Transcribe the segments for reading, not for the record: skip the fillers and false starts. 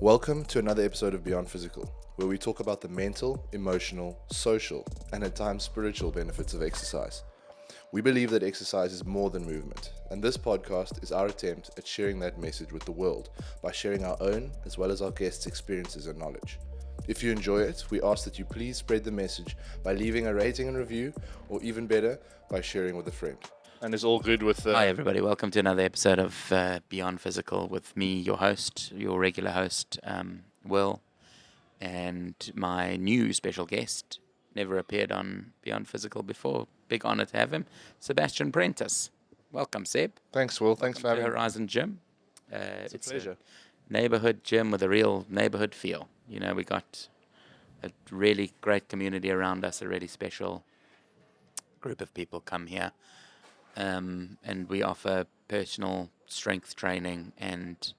Welcome to another episode of Beyond Physical, where we talk about the mental, emotional, social, and at times spiritual benefits of exercise. We believe that exercise is more than movement, and this podcast is our attempt at sharing that message with the world by sharing our own as well as our guests' experiences and knowledge. If you enjoy it, we ask that you please spread the message by leaving a rating and review, or even better, by sharing with a friend. And it's all good with Hi, everybody. Welcome to another episode of Beyond Physical with me, your host, your regular host, Will, and my new special guest. Never appeared on Beyond Physical before. Big honor to have him, Sebastian Prentice. Welcome, Seb. Thanks, Will. Thanks for having me. Horizon Gym. It's a pleasure. Neighborhood gym with a real neighborhood feel. You know, we got a really great community around us, a really special group of people come here. And we offer personal strength training and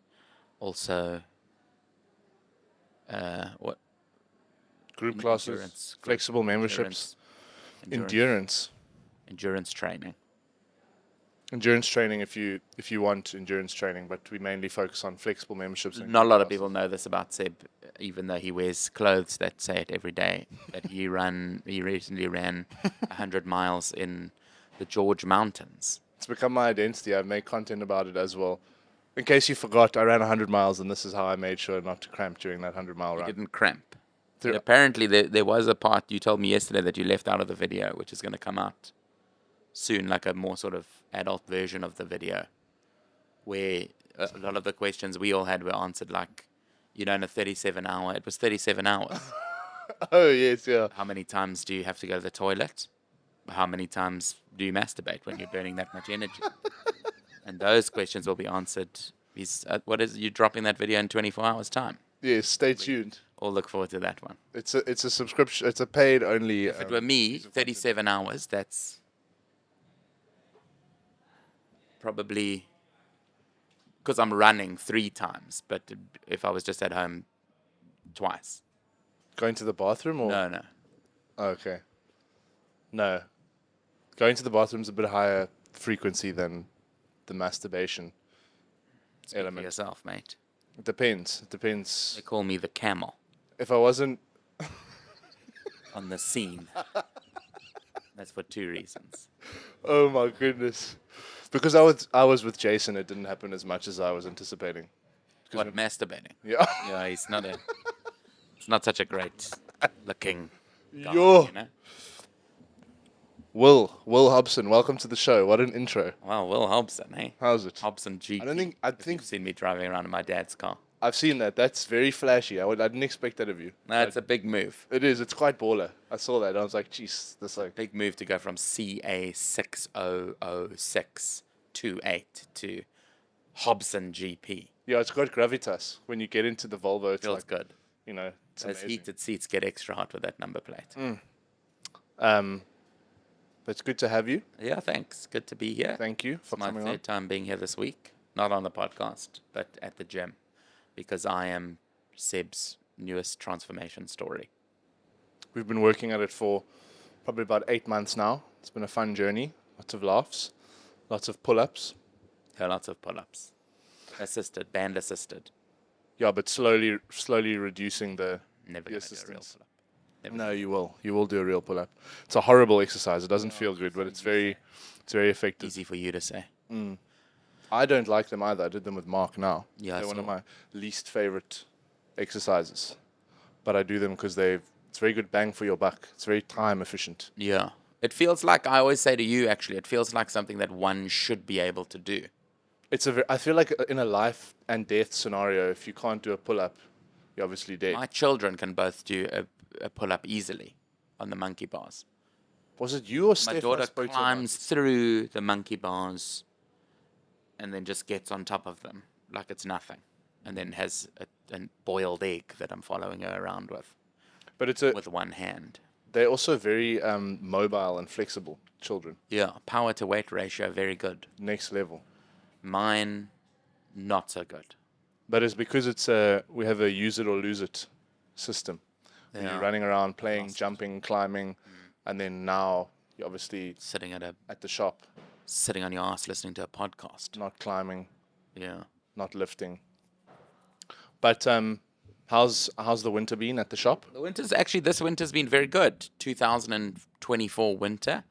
also Group classes, flexible memberships, endurance training. Endurance training if you want endurance training, but we mainly focus on flexible memberships. Not a lot of people know this about Seb, even though he wears clothes that say it every day. That he recently ran 100 miles in the George Mountains. It's become my identity. I've made content about it as well. In case you forgot, I ran 100 miles, and this is how I made sure not to cramp during that 100-mile run. You didn't cramp. But apparently, there was a part you told me yesterday that you left out of the video, which is going to come out soon, like a more sort of adult version of the video, where a lot of the questions we all had were answered like, you know, in a 37-hour. It was 37 hours. Oh, yes, yeah. How many times do you have to go to the toilet? How many times do you masturbate when you're burning that much energy? And those questions will be answered. You're dropping that video in 24 hours time? Yes, stay tuned. We'll look forward to that one. It's a subscription. It's a paid only. If it were me, 37 hours, that's probably because I'm running 3 times. But if I was just at home twice. Going to the bathroom or? No. Okay. No. Going to the bathroom is a bit higher frequency than the masturbation element. For yourself, mate. It depends. They call me the camel. If I wasn't on the scene. That's for 2 reasons. Oh my goodness! Because I was with Jason, it didn't happen as much as I was anticipating. What, masturbating? Yeah. Yeah, it's not such a great looking guy, Yo. you know? Will Hobson, welcome to the show. What an intro. Wow, Will Hobson, hey? How's it? Hobson GP. I think you've seen me driving around in my dad's car. I've seen that. That's very flashy. I didn't expect that of you. No, it's a big move. It is. It's quite baller. I saw that. I was like, jeez, this like big move to go from CA600628 to Hobson GP. Yeah, it's got gravitas. When you get into the Volvo, it feels good. You know, it's those amazing. Heated seats get extra hot with that number plate. But it's good to have you. Yeah, thanks. Good to be here. Thank you for coming on. It's my 3rd time being here this week. Not on the podcast, but at the gym. Because I am Seb's newest transformation story. We've been working at it for probably about 8 months now. It's been a fun journey. Lots of laughs. Lots of pull-ups. Yeah, lots of pull-ups. Assisted, band assisted. Yeah, but slowly reducing the Never going to do a real pull-up. No, you will. You will do a real pull-up. It's a horrible exercise. It doesn't feel good, but it's very effective. Easy for you to say. I don't like them either. I did them with Mark now. Yeah, they're one of my least favorite exercises. But I do them because it's very good bang for your buck. It's very time efficient. Yeah. It feels like, I always say to you, actually, it feels like something that one should be able to do. I feel like in a life and death scenario, if you can't do a pull-up, you're obviously dead. My children can both do a pull-up easily on the monkey bars. Was it you or Steph? My daughter climbs through the monkey bars and then just gets on top of them like it's nothing. And then has a boiled egg that I'm following her around with. But with one hand. They're also very mobile and flexible children. Yeah, power to weight ratio, very good. Next level. Mine, not so good. But it's because we have a use it or lose it system. Yeah. You're running around, playing, jumping, climbing, and then now you're obviously sitting at the shop. Sitting on your ass listening to a podcast. Not climbing. Yeah. Not lifting. But How's the winter been at the shop? This winter's been very good. 2024 winter.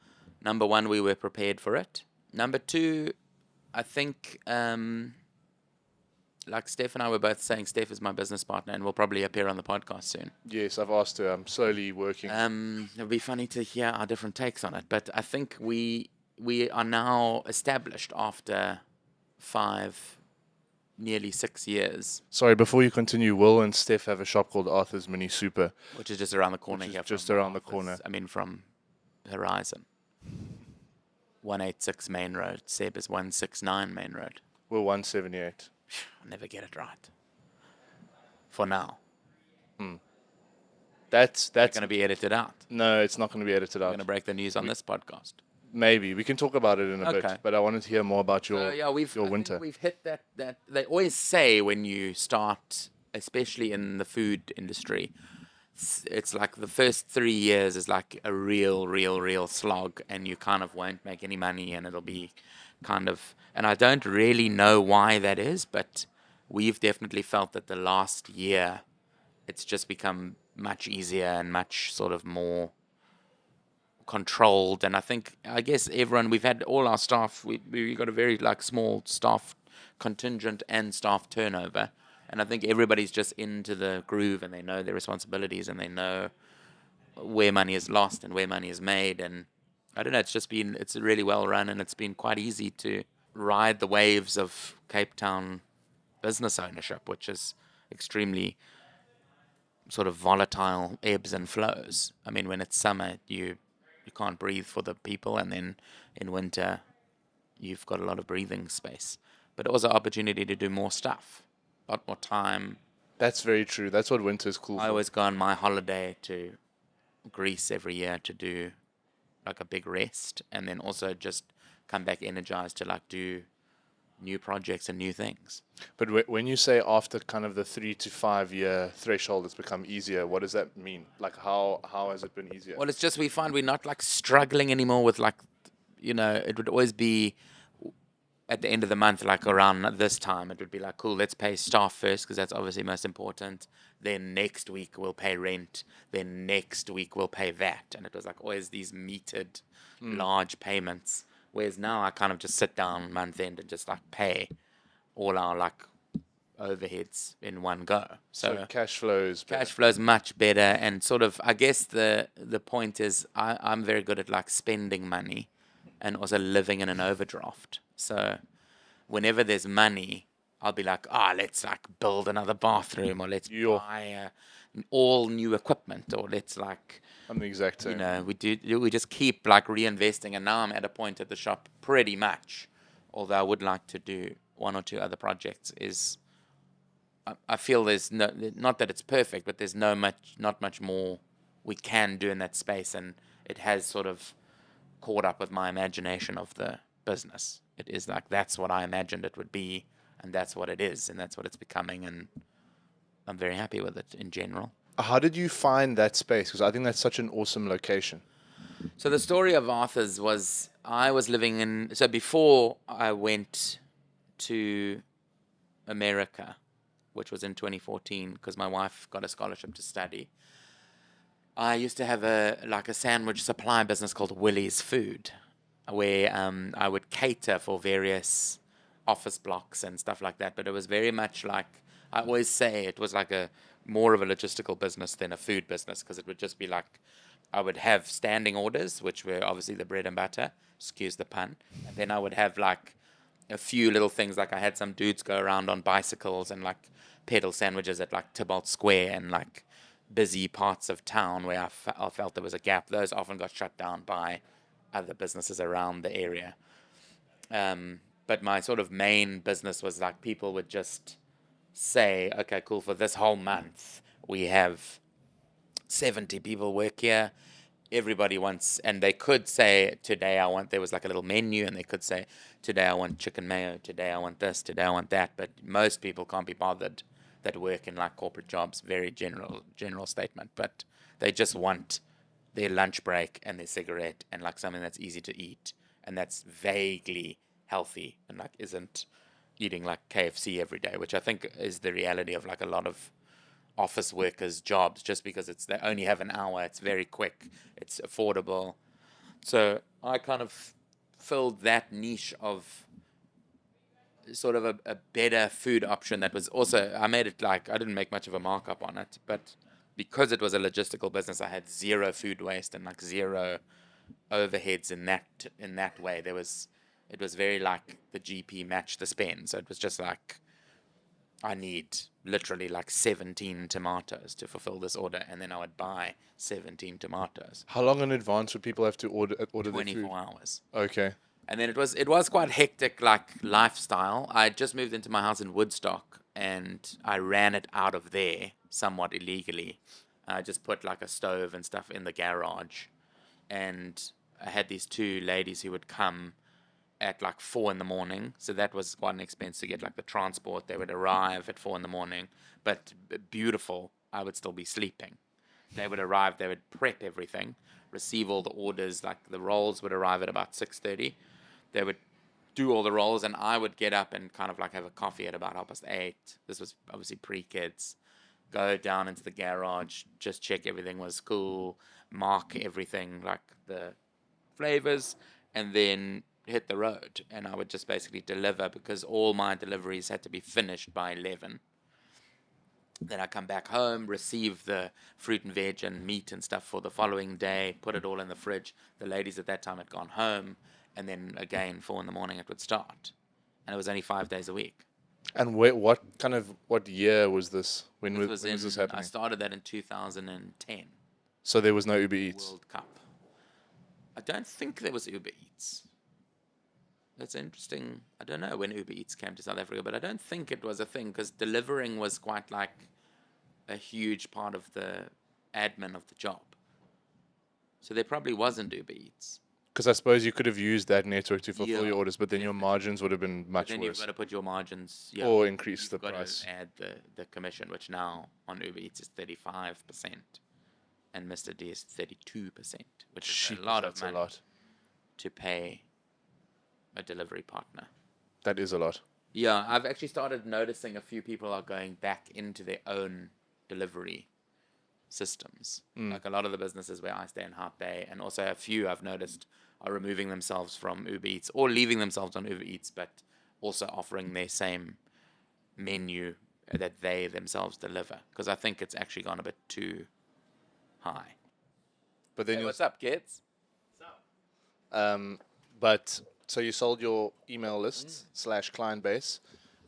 Number one, we were prepared for it. Number two, I think, like Steph and I were both saying, Steph is my business partner and will probably appear on the podcast soon. Yes, I've asked her. I'm slowly working. It'll be funny to hear our different takes on it, but I think we are now established after nearly 6 years. Sorry, before you continue, Will and Steph have a shop called Arthur's Mini Super, which is just around the corner here. Just around the corner. I mean, from Horizon. 186 Main Road. Seb is 169 Main Road. We're 178. I'll never get it right. For now. That's going to be edited out. No, it's not going to be edited We're out. going to break the news on this podcast. Maybe we can talk about it in a bit, but I wanted to hear more about your winter. We've hit that they always say when you start, especially in the food industry, it's like the first 3 years is like a real slog, and you kind of won't make any money, and it'll be kind of, and I don't really know why that is, but we've definitely felt that the last year it's just become much easier and much sort of more controlled. And I guess everyone, we've had all our staff, we got a very like small staff contingent and staff turnover, and I think everybody's just into the groove, and they know their responsibilities, and they know where money is lost and where money is made. And I don't know, it's really well run, and it's been quite easy to ride the waves of Cape Town business ownership, which is extremely sort of volatile ebbs and flows. I mean, when it's summer, you can't breathe for the people, and then in winter, you've got a lot of breathing space. But it was an opportunity to do more stuff, a lot more time. That's very true. That's what winter is cool for. I always go on my holiday to Greece every year to do like a big rest, and then also just come back energized to like do new projects and new things. But when you say after kind of the 3 to 5 year threshold, it's become easier, what does that mean? Like how has it been easier? Well, it's just we find we're not like struggling anymore with like, it would always be at the end of the month, like around this time, it would be like, cool, let's pay staff first because that's obviously most important. Then next week we'll pay rent. Then next week we'll pay that. And it was like always these metered large payments. Whereas now I kind of just sit down month end and just like pay all our like overheads in one go. So cash flow is much better, and sort of I guess the point is I'm very good at like spending money and also living in an overdraft. So whenever there's money, I'll be like, let's like build another bathroom, or let's buy all new equipment, or let's like. I'm the exact same. We just keep like reinvesting, and now I'm at a point at the shop pretty much, although I would like to do one or two other projects, I feel there's not that it's perfect, but there's not much more we can do in that space, and it has sort of caught up with my imagination of the business. It is like that's what I imagined it would be, and that's what it is, and that's what it's becoming, and I'm very happy with it in general. How did you find that space? Because I think that's such an awesome location. So the story of Arthur's was I was living in... So before I went to America, which was in 2014, because my wife got a scholarship to study, I used to have a sandwich supply business called Willie's Food, where I would cater for various office blocks and stuff like that. But it was very much like... I always say it was like more of a logistical business than a food business, because it would just be like I would have standing orders, which were obviously the bread and butter, excuse the pun, and then I would have like a few little things, like I had some dudes go around on bicycles and like peddle sandwiches at like Tybalt Square and like busy parts of town where I felt there was a gap. Those often got shut down by other businesses around the area. But my sort of main business was like people would just say, okay, cool, for this whole month we have 70 people work here. Everybody wants, and they could say, today I want, there was like a little menu, and they could say, today I want chicken mayo, today I want this, today I want that. But most people can't be bothered that work in like corporate jobs, very general statement, but they just want their lunch break and their cigarette and like something that's easy to eat and that's vaguely healthy and like isn't eating like KFC every day, which I think is the reality of like a lot of office workers' jobs just because they only have an hour. It's very quick. It's affordable. So I kind of filled that niche of sort of a better food option that was also, I made it like, I didn't make much of a markup on it, but because it was a logistical business, I had zero food waste and like zero overheads in that way. It was very like the GP matched the spend. So it was just like, I need literally like 17 tomatoes to fulfill this order, and then I would buy 17 tomatoes. How long in advance would people have to order their food? 24 hours. Okay. And then it was quite hectic, like lifestyle. I just moved into my house in Woodstock, and I ran it out of there somewhat illegally. I just put like a stove and stuff in the garage, and I had these two ladies who would come at like 4 a.m. So that was quite an expense to get like the transport. They would arrive at 4 a.m, but beautiful. I would still be sleeping. They would arrive. They would prep everything, receive all the orders. Like the rolls would arrive at about 6:30. They would do all the rolls, and I would get up and kind of like have a coffee at about 8:30. This was obviously pre-kids. Go down into the garage, just check everything was cool, mark everything like the flavors, and then hit the road. And I would just basically deliver, because all my deliveries had to be finished by 11. Then I come back home, receive the fruit and veg and meat and stuff for the following day, put it all in the fridge. The ladies at that time had gone home, and then again 4 a.m. it would start, and it was only 5 days a week. And what year was this? When was this happening? I started that in 2010. So there was no Uber Eats. World Cup. I don't think there was Uber Eats. That's interesting. I don't know when Uber Eats came to South Africa, but I don't think it was a thing, because delivering was quite like a huge part of the admin of the job. So there probably wasn't Uber Eats. Because I suppose you could have used that network to fulfill Yeah, your orders, but then your margins would have been much Then worse. you've got to put your margins, Or increase you've the got price. to add the commission, which now on Uber Eats is 35%, and Mr. D is 32%, which is a lot of money to pay a delivery partner. That is a lot. Yeah, I've actually started noticing a few people are going back into their own delivery systems. Like a lot of the businesses where I stay in Hart Bay, and also a few I've noticed are removing themselves from Uber Eats or leaving themselves on Uber Eats, but also offering their same menu that they themselves deliver, because I think it's actually gone a bit too high. But then Hey, what's up, kids? But so you sold your email lists / client base.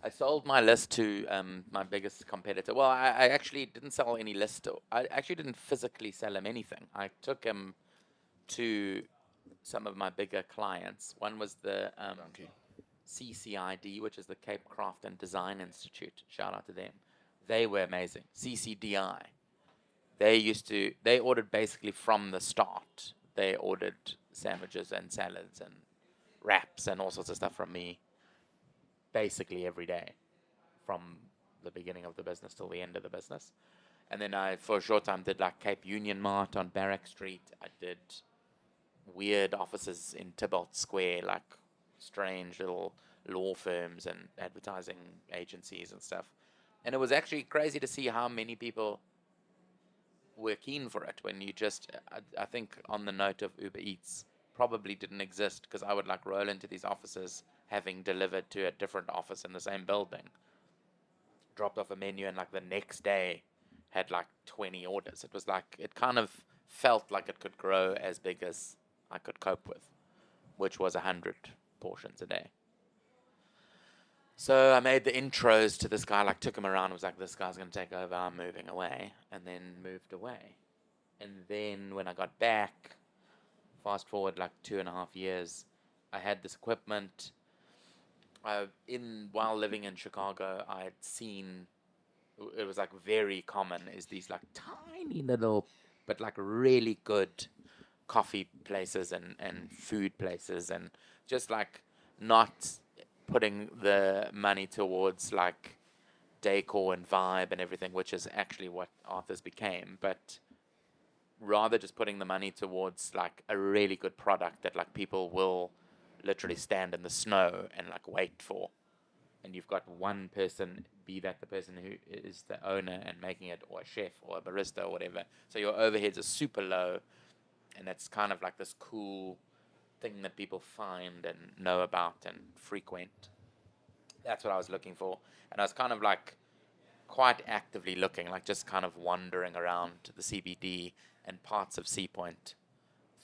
I sold my list to my biggest competitor. Well, I actually didn't sell any list. I actually didn't physically sell him anything. I took him to some of my bigger clients. One was the CCID, which is the Cape Craft and Design Institute. Shout out to them. They were amazing. CCDI. They ordered basically from the start. They ordered sandwiches and salads and wraps and all sorts of stuff from me basically every day, from the beginning of the business till the end of the business. And then I, for a short time, did like Cape Union Mart on Barrack Street. I did weird offices in Tybalt Square, like strange little law firms and advertising agencies and stuff. And it was actually crazy to see how many people were keen for it, when you just, I think on the note of Uber Eats, probably didn't exist, because I would like roll into these offices having delivered to a different office in the same building, dropped off a menu, and like the next day had like 20 orders. It was like, it kind of felt like it could grow as big as I could cope with, which was 100 portions a day. So I made the intros to this guy, like took him around, was like, this guy's going to take over, I'm moving away, and then moved away. And then when I got back, fast forward like 2.5 years, I had this equipment. While living in Chicago, I had seen, it was like very common, is these like tiny little, but like really good coffee places and food places, and just like not putting the money towards like decor and vibe and everything, which is actually what Arthur's became, but rather just putting the money towards like a really good product that like people will literally stand in the snow and like wait for. and you've got one person, be that the person who is the owner and making it, or a chef or a barista or whatever. So your overheads are super low, and it's kind of like this cool thing that people find and know about and frequent. That's what I was looking for. And I was kind of like quite actively looking, like just kind of wandering around the CBD and parts of Sea Point,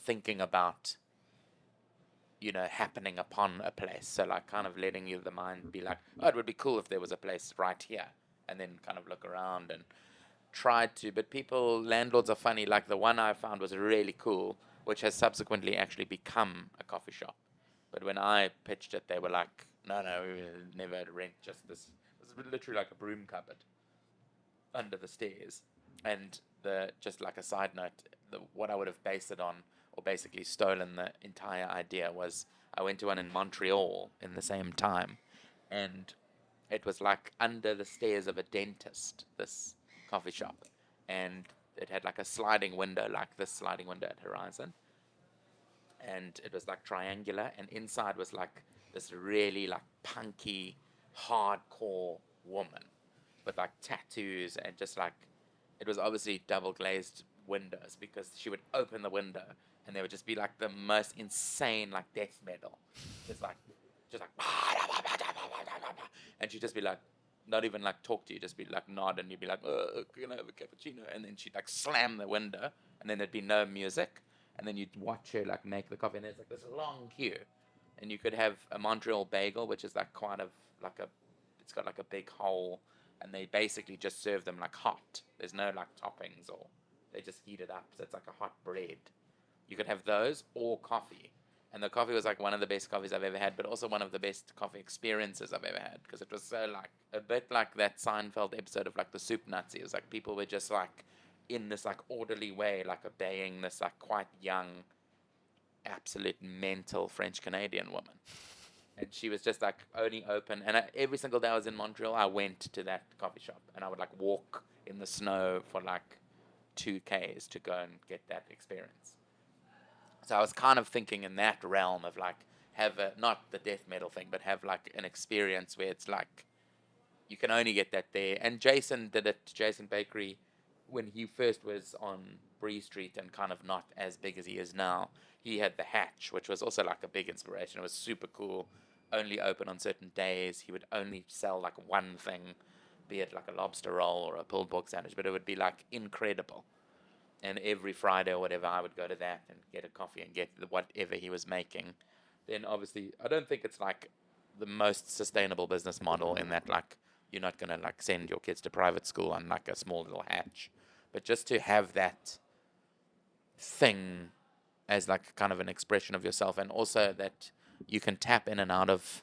thinking about, happening upon a place. So like kind of letting you the mind be like, oh, it would be cool if there was a place right here, and then kind of look around and try to. But landlords are funny. Like the one I found was really cool, which has subsequently actually become a coffee shop. But when I pitched it, they were like, no, we will never rent just this. It was literally like a broom cupboard under the stairs. And just like a side note, what I would have based it on, or basically stolen the entire idea, was I went to one in Montreal in the same time, and it was like under the stairs of a dentist, this coffee shop, and it had like a sliding window, like this sliding window at Horizon, and it was like triangular, and inside was like this really like punky, hardcore woman with like tattoos, and just like it was obviously double glazed windows, because she would open the window and there would just be like the most insane like death metal, just like and she'd just be like, not even like talk to you, just be like nod, and you'd be like, can I have a cappuccino? And then she'd like slam the window, and then there'd be no music, and then you'd watch her like make the coffee, and there's like this long queue, and you could have a Montreal bagel, which is like quite a like a, it's got like a big hole, and they basically just serve them like hot. There's no like toppings, or they just heat it up, so it's like a hot bread. You could have those or coffee. And the coffee was like one of the best coffees I've ever had, but also one of the best coffee experiences I've ever had, because it was so like a bit like that Seinfeld episode of like the Soup Nazi. It was like people were just like in this like orderly way, like obeying this like quite young, absolute mental French Canadian woman. And she was just like only open. And every single day I was in Montreal, I went to that coffee shop, and I would like walk in the snow for like 2Ks to go and get that experience. So I was kind of thinking in that realm of like, have a, not the death metal thing, but have like an experience where it's like you can only get that there. And Jason did it, Jason Bakery, when he first was on Bree Street and kind of not as big as he is now. He had the Hatch, which was also like a big inspiration. It was super cool, only open on certain days. He would only sell like one thing, be it like a lobster roll or a pulled pork sandwich, but it would be like incredible. And every Friday or whatever, I would go to that and get a coffee and get whatever he was making. Then obviously, I don't think it's like the most sustainable business model, in that like you're not gonna like send your kids to private school on like a small little hatch, but just to have that thing as like kind of an expression of yourself, and also that you can tap in and out of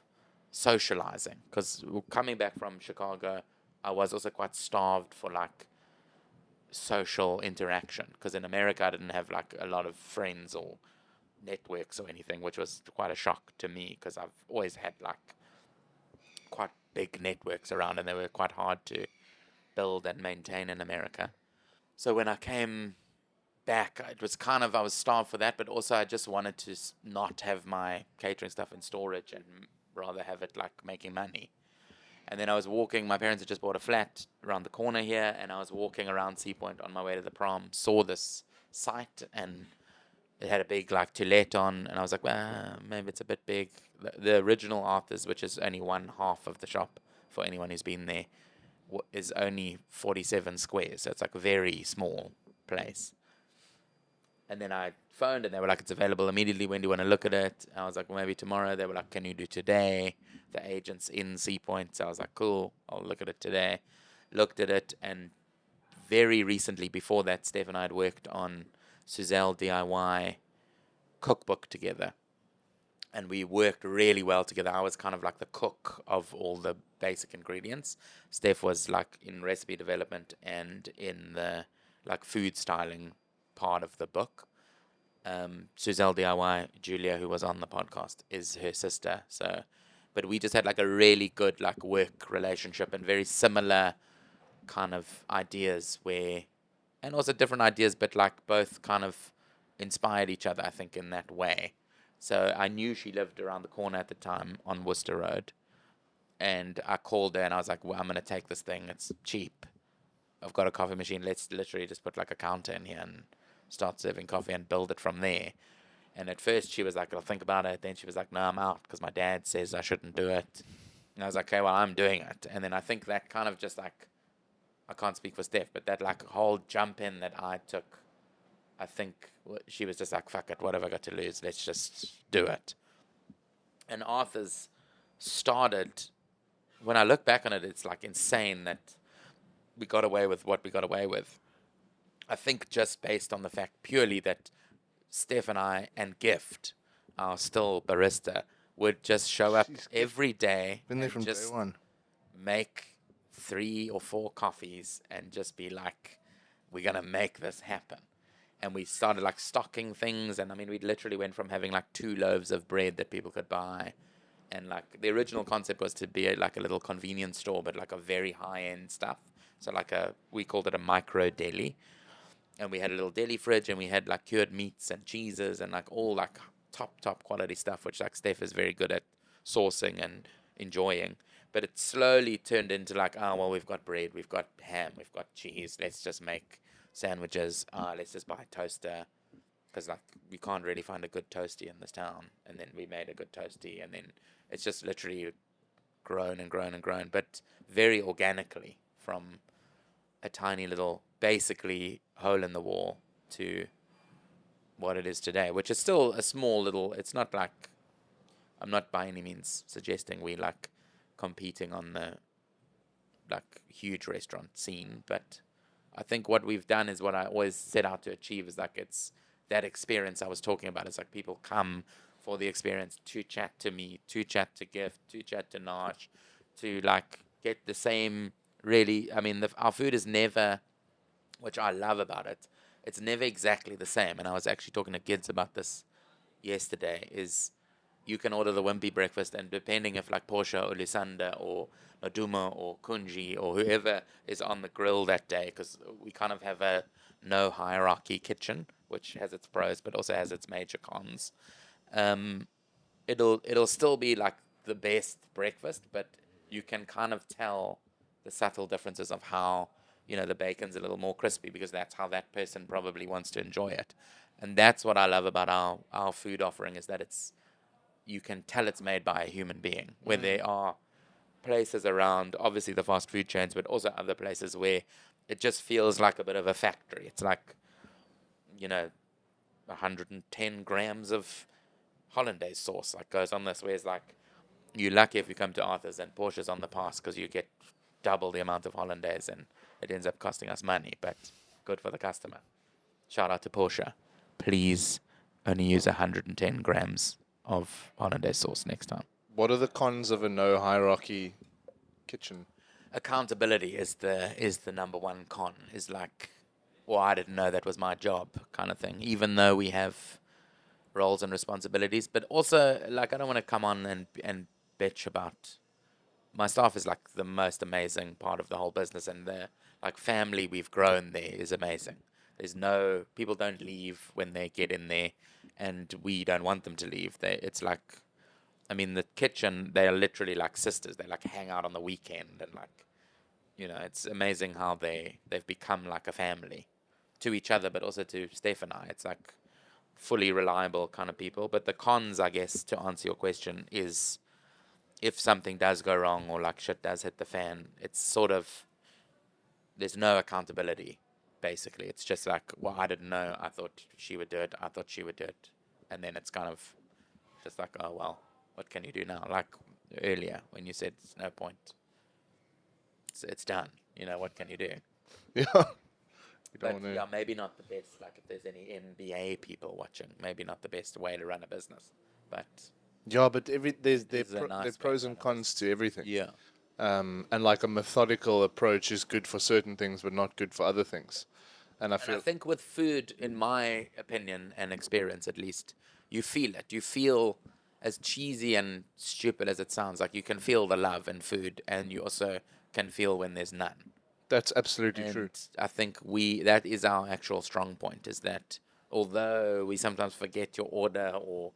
socializing. Because coming back from Chicago, I was also quite starved for like social interaction, because in America I didn't have like a lot of friends or networks or anything, which was quite a shock to me, because I've always had like quite big networks around, and they were quite hard to build and maintain in America. So when I came back, it was kind of, I was starved for that, but also I just wanted to not have my catering stuff in storage, and rather have it like making money. And then I was walking, my parents had just bought a flat around the corner here, and I was walking around Sea Point on my way to the prom, saw this site, and it had a big like to let on, and I was like, well, maybe it's a bit big. The original Arthur's, which is only one half of the shop for anyone who's been there, is only 47 squares, so it's like a very small place. And then I phoned, and they were like, it's available immediately. When do you want to look at it? And I was like, well, maybe tomorrow. They were like, can you do today? The agent's in Sea Point. So I was like, cool, I'll look at it today. Looked at it, and very recently, before that, Steph and I had worked on Suzelle DIY cookbook together. And we worked really well together. I was kind of like the cook of all the basic ingredients. Steph was like in recipe development and in the like food styling part of the book. Suzelle DIY, Julia, who was on the podcast, is her sister. So, but we just had like a really good like work relationship, and very similar kind of ideas, and also different ideas, but like both kind of inspired each other, I think, in that way. So I knew she lived around the corner at the time on Worcester Road. And I called her and I was like, well, I'm going to take this thing. It's cheap. I've got a coffee machine. Let's literally just put like a counter in here and start serving coffee and build it from there. And at first she was like, I'll think about it. Then she was like, no, I'm out because my dad says I shouldn't do it. And I was like, okay, well, I'm doing it. And then I think that kind of just like, I can't speak for Steph, but that like whole jump in that I took, I think she was just like, fuck it, what have I got to lose? Let's just do it. And Arthur's started, when I look back on it, it's like insane that we got away with what we got away with. I think just based on the fact purely that Steph and I and Gift, our still barista, would just show up every day Been there and from day just one. make 3 or 4 coffees and just be like, we're going to make this happen. And we started like stocking things. And I mean, we literally went from having like 2 loaves of bread that people could buy. And like the original concept was to be like a little convenience store, but like a very high end stuff. So like we called it a micro deli. And we had a little deli fridge and we had like cured meats and cheeses and like all like top quality stuff, which like Steph is very good at sourcing and enjoying. But it slowly turned into like, oh, well, we've got bread, we've got ham, we've got cheese. Let's just make sandwiches. Let's just buy a toaster because like we can't really find a good toasty in this town. And then we made a good toasty, and then it's just literally grown and grown and grown, but very organically from a tiny little, basically hole in the wall to what it is today, which is still a small little. It's not like, I'm not by any means suggesting we like competing on the like huge restaurant scene, but I think what we've done is what I always set out to achieve is like it's that experience I was talking about. It's like people come for the experience to chat to me, to chat to Gift, to chat to Nash, to like get the same. Really, I mean, our food is never, which I love about it. It's never exactly the same. And I was actually talking to kids about this yesterday. Is you can order the wimpy breakfast, and depending if like Porsche or Lusanda or Naduma or Kunji or whoever is on the grill that day, because we kind of have a no hierarchy kitchen, which has its pros but also has its major cons. Um, it'll still be like the best breakfast, but you can kind of tell the subtle differences of how the bacon's a little more crispy because that's how that person probably wants to enjoy it. And that's what I love about our food offering, is that you can tell it's made by a human being, where there are places around, obviously the fast food chains, but also other places where it just feels like a bit of a factory. It's like 110 grams of hollandaise sauce like goes on this, whereas like you're lucky if you come to Arthur's and Porsche's on the pass because you get double the amount of hollandaise and it ends up costing us money, but good for the customer. Shout out to Porsche. Please only use 110 grams of hollandaise sauce next time. What are the cons of a no hierarchy kitchen? Accountability is the number one con. Is like, well, I didn't know that was my job kind of thing, even though we have roles and responsibilities. But also, like, I don't want to come on and bitch about my staff. Is like the most amazing part of the whole business, and the like family we've grown there is amazing. There's no, people don't leave when they get in there, and we don't want them to leave. It's like, I mean, the kitchen, they are literally like sisters. They like hang out on the weekend, and like, it's amazing how they've become like a family to each other, but also to Steph and I. It's like fully reliable kind of people. But the cons, I guess, to answer your question, is if something does go wrong or like shit does hit the fan, it's sort of, there's no accountability. Basically, it's just like, well, I didn't know. I thought she would do it. I thought she would do it, and then it's kind of just like, oh well, what can you do now? Like earlier when you said it's no point, it's done. What can you do? Yeah. But yeah, maybe not the best. Like if there's any MBA people watching, maybe not the best way to run a business. But yeah, but there's pros and cons to everything. Yeah. And like a methodical approach is good for certain things, but not good for other things. And I think with food, in my opinion and experience at least, you feel it. You feel, as cheesy and stupid as it sounds, like you can feel the love in food, and you also can feel when there's none. That's absolutely true. I think that is our actual strong point, is that although we sometimes forget your order or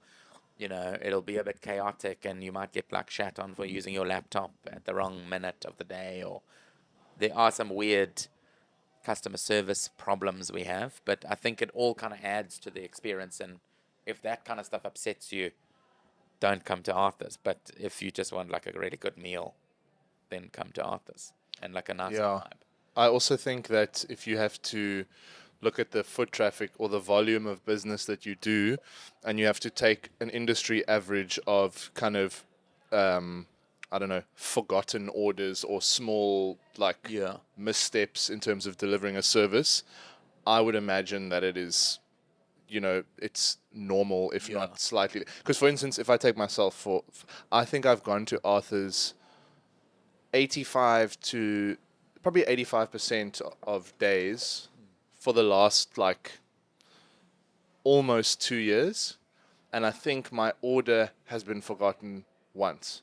it'll be a bit chaotic and you might get like shat on for using your laptop at the wrong minute of the day, or there are some weird customer service problems we have, but I think it all kind of adds to the experience. And if that kind of stuff upsets you, don't come to Arthur's. But if you just want like a really good meal, then come to Arthur's and like a nice Yeah. vibe. I also think that if you have to look at the foot traffic or the volume of business that you do, and you have to take an industry average of kind of, I don't know, forgotten orders or small like Yeah. missteps in terms of delivering a service, I would imagine that it is, it's normal, if Yeah. not slightly. Because, for instance, if I take myself I think I've gone to Arthur's 85 to probably 85% of days for the last like almost 2 years, and I think my order has been forgotten once.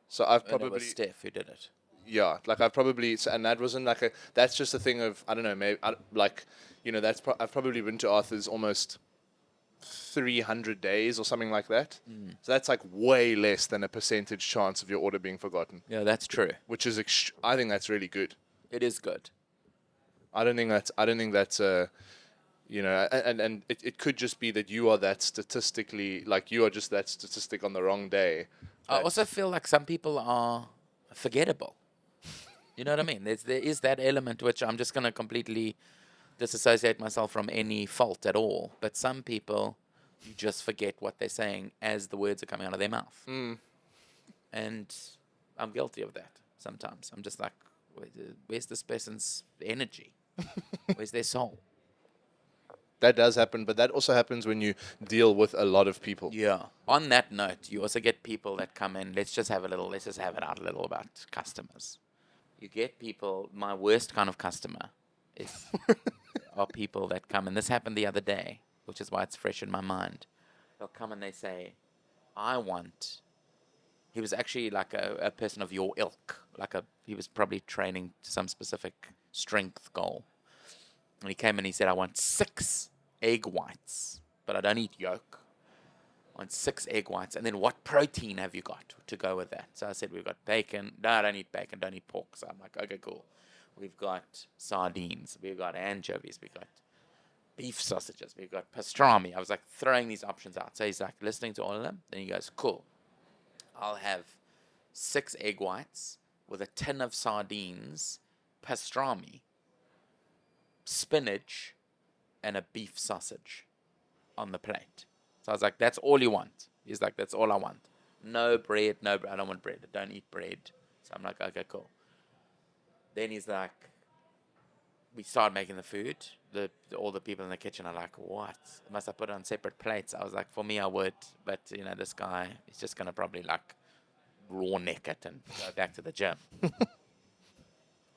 So I've And it was probably, Steph who did it. yeah, like I've probably, and that wasn't like that's just a thing of, I don't know, maybe, like, I've probably been to Arthur's almost 300 days or something like that. So that's like way less than a percentage chance of your order being forgotten, Yeah, that's true. which is, I think that's really good. It is good. I don't think that's and it could just be that you are that statistically, like you are just that statistic on the wrong day. I also feel like some people are forgettable. You know what I mean? There is that element which I'm just going to completely disassociate myself from any fault at all. But some people, you just forget what they're saying as the words are coming out of their mouth. And I'm guilty of that sometimes. I'm just like, where's this person's energy? Where's their soul? That does happen, but that also happens when you deal with a lot of people. Yeah. On that note, you also get people that come in. Let's just have it out a little about customers. You get people, my worst kind of customer is are people that come, and this happened the other day, which is why it's fresh in my mind. They'll come and they say, he was actually like a person of your ilk, he was probably training to some specific strength goal. And he came and he said, I want 6 egg whites, but I don't eat yolk. I want 6 egg whites. And then what protein have you got to go with that? So I said, we've got bacon. No, I don't eat bacon, don't eat pork. So I'm like, okay, cool. We've got sardines. We've got anchovies. We've got beef sausages. We've got pastrami. I was like throwing these options out. So he's like listening to all of them. Then he goes, cool. I'll have 6 egg whites with a tin of sardines, pastrami, spinach, and a beef sausage on the plate. So I was like, that's all you want? He's like, that's all I want. No bread, I don't want bread. I don't eat bread. So I'm like, okay, cool. Then he's like, we start making the food. All the people in the kitchen are like, what? Must I put it on separate plates? I was like, for me, I would. But, this guy is just going to probably like raw neck it and go back to the gym.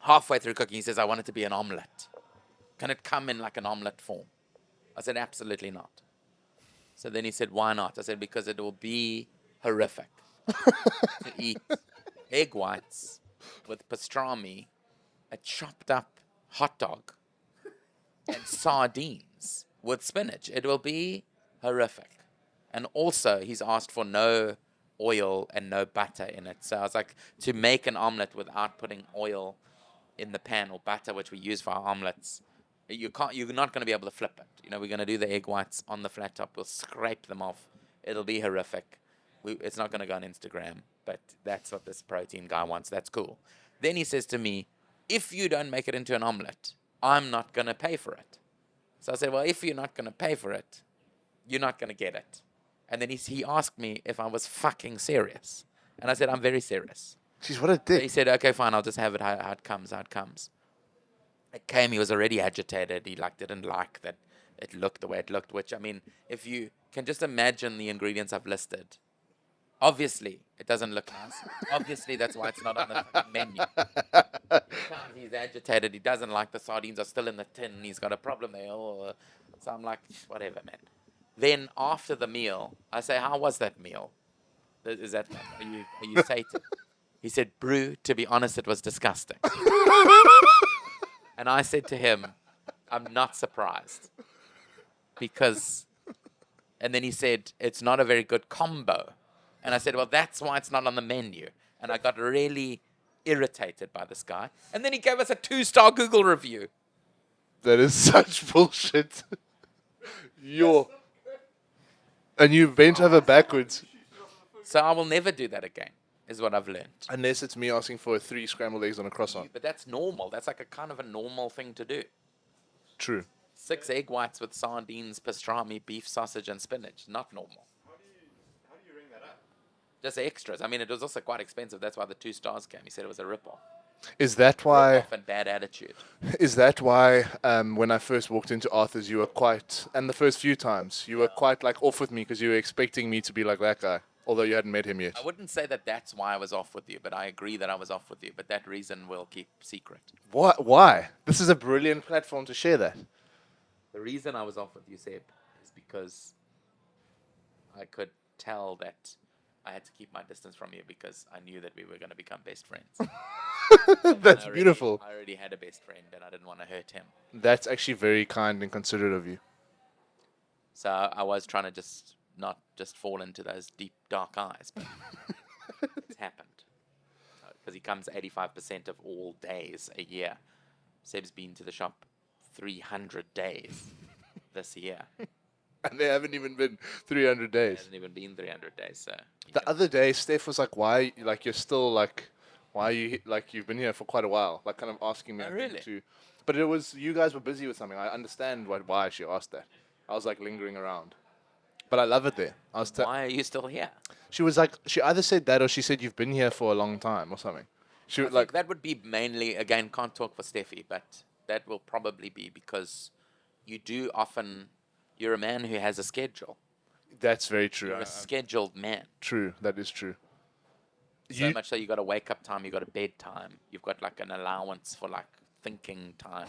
Halfway through cooking, he says, I want it to be an omelette. Can it come in like an omelette form? I said, absolutely not. So then he said, why not? I said, because it will be horrific to eat egg whites with pastrami, a chopped up hot dog, and sardines with spinach. It will be horrific. And also, he's asked for no oil and no butter in it. So I was like, to make an omelette without putting oil in the pan or butter, which we use for our omelets, you're not going to be able to flip it. We're going to do the egg whites on the flat top. We'll scrape them off. It'll be horrific. It's not going to go on Instagram, but that's what this protein guy wants. That's cool. Then he says to me, if you don't make it into an omelette, I'm not going to pay for it. So I said, well, if you're not going to pay for it, you're not going to get it. And then he asked me if I was fucking serious. And I said, I'm very serious. Jeez, what a So dick. he said, okay, fine, I'll just have it how it comes. It came, he was already agitated. He didn't like that it looked the way it looked, which, I mean, if you can just imagine the ingredients I've listed, obviously it doesn't look nice. Obviously that's why it's not on the fucking menu. He's agitated. He doesn't like the sardines are still in the tin. He's got a problem there. So I'm like, whatever, man. Then after the meal, I say, how was that meal? Is that, are you sated? He said, Brew, to be honest, it was disgusting. And I said to him, I'm not surprised, because And then he said, it's not a very good combo. And I said, well, that's why it's not on the menu. And I got really irritated by this guy. And then he gave us a 2-star Google review. That is such bullshit. And you bent over backwards. So I will never do that again, is what I've learned. Unless it's me asking for 3 scrambled eggs on a croissant. But that's normal. That's like a kind of a normal thing to do. True. 6 egg whites with sardines, pastrami, beef sausage, and spinach. Not normal. How do you ring that up? Just extras. I mean, it was also quite expensive. That's why the 2 stars came. He said it was a rip-off. Is that why? Rip-off and bad attitude. Is that why? When I first walked into Arthur's, you were quite, and the first few times, you were quite like off with me because you were expecting me to be like that guy, although you hadn't met him yet. I wouldn't say that that's why I was off with you, but I agree that I was off with you. But that reason we'll keep secret. What? Why? This is a brilliant platform to share that. The reason I was off with you, Seb, is because I could tell that I had to keep my distance from you because I knew that we were going to become best friends. That's beautiful. I already had a best friend and I didn't want to hurt him. That's actually very kind and considerate of you. So I was trying to just not just fall into those deep, dark eyes, but it's happened. Because he comes 85% of all days a year. Seb's been to the shop 300 days this year. And they haven't even been 300 It days. hasn't even been 300 days, so... The other day, Steph was like, why, like, you're still, like, why are you, like, you've been here for quite a while, like, kind of asking me. Oh, I think, really? to, but it was, you guys were busy with something. I understand why she asked that. I was, like, lingering around. But I love it there. Why are you still here? She was like, she either said that or she said you've been here for a long time or something. She I was think like, that would be mainly, again, can't talk for Steffi, but that will probably be because you do often... You're a man who has a schedule. that's very true. You're a scheduled man. True, that is true. So much so you got a wake up time, you got a bed time, you've got like an allowance for like thinking time.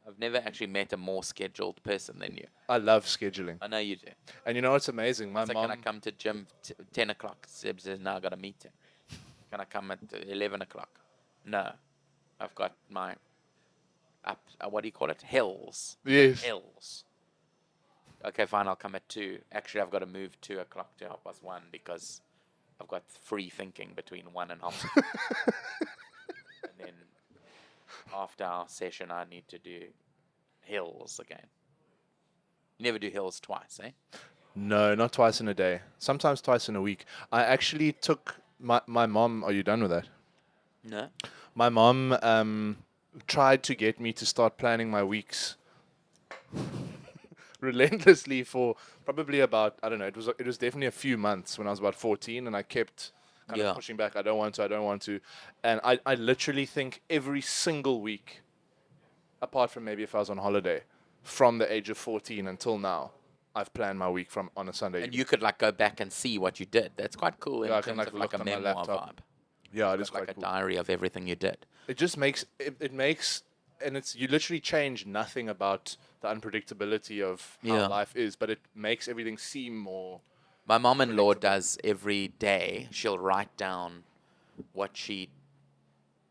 I've never actually met a more scheduled person than you. I love scheduling. I know you do. And you know what's amazing? My So mom... can I come to gym 10 o'clock? Seb says, no, I got a meeting. Can I come at 11 o'clock? No. I've got my, what do you call it? Hills. Yes. Hills. Okay, fine, I'll come at 2. Actually, I've got to move 2 o'clock to 1:30 because I've got free thinking between 1 and 1:30. And then after our session, I need to do hills again. You never do hills twice, eh? No, not twice in a day. Sometimes twice in a week. I actually took my mom... Are you done with that? No. My mom tried to get me to start planning my weeks relentlessly for probably about, I don't know, it was definitely a few months when I was about 14, and I kept kind of pushing back. I don't want to. And I literally think every single week, apart from maybe if I was on holiday, from the age of 14 until now, I've planned my week from on a Sunday. And you could like go back and see what you did. That's quite cool in I terms can, like, of like look a on my memoir laptop. vibe. Yeah, it It's is like quite a cool. diary of everything you did. It just makes it makes, and it's, you literally change nothing about the unpredictability of how Yeah. life is, but it makes everything seem more... My mom-in-law does every day. She'll write down what she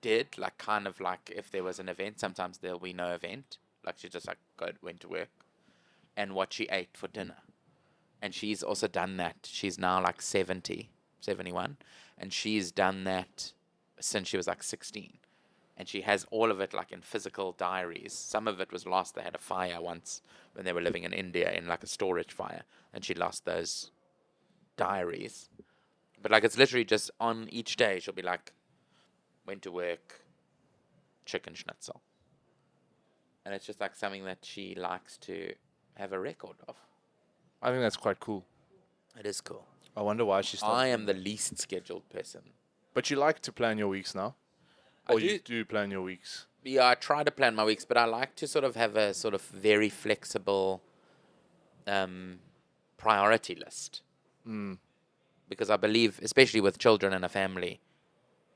did, like kind of like if there was an event. Sometimes there'll be no event. Like she just like went to work, and what she ate for dinner. And she's also done that. She's now like 70, 71, and she's done that since she was like 16. And she has all of it like in physical diaries. Some of it was lost. They had a fire once when they were living in India in like a storage fire, and she lost those diaries. But like it's literally just on each day she'll be like, went to work, chicken schnitzel. And it's just like something that she likes to have a record of. I think that's quite cool. It is cool. I wonder why she started. I am the least scheduled person. But you like to plan your weeks now? I Or you do. do plan your weeks? Yeah, I try to plan my weeks, but I like to sort of have a sort of very flexible priority list. Because I believe, especially with children and a family,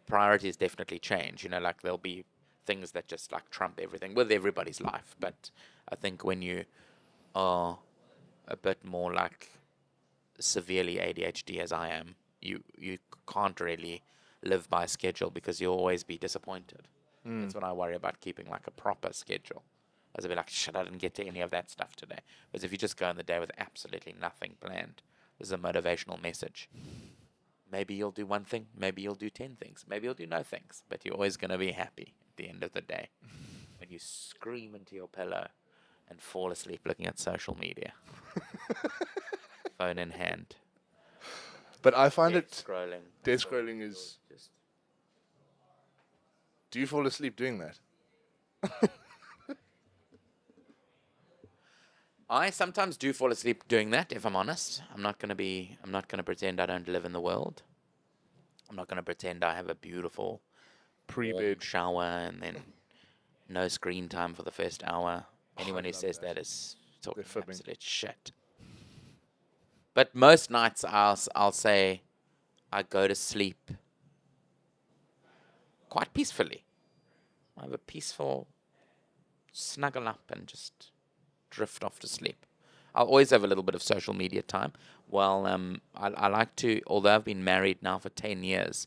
priorities definitely change. You know, like there'll be things that just like trump everything with everybody's life. But I think when you are a bit more like severely ADHD as I am, you can't really live by a schedule because you'll always be disappointed. That's what I worry about, keeping like a proper schedule. Because I'd be like, shit, I didn't get to any of that stuff today. Whereas if you just go in the day with absolutely nothing planned, there's a motivational message. Maybe you'll do one thing, maybe you'll do 10 things, maybe you'll do no things, but you're always going to be happy at the end of the day when you scream into your pillow and fall asleep looking at social media, phone in hand. But I find Death it scrolling. death scrolling is. Just Do you fall asleep doing that? I sometimes do fall asleep doing that, if I'm honest. I'm not going to pretend I don't live in the world. I'm not going to pretend I have a beautiful Pre-bed. shower and then no screen time for the first hour. Anyone who love says that. that is talking They're fibbing. absolute shit. But most nights I'll say I go to sleep quite peacefully. I have a peaceful snuggle up and just drift off to sleep. I'll always have a little bit of social media time. Well, I like to, although I've been married now for 10 years,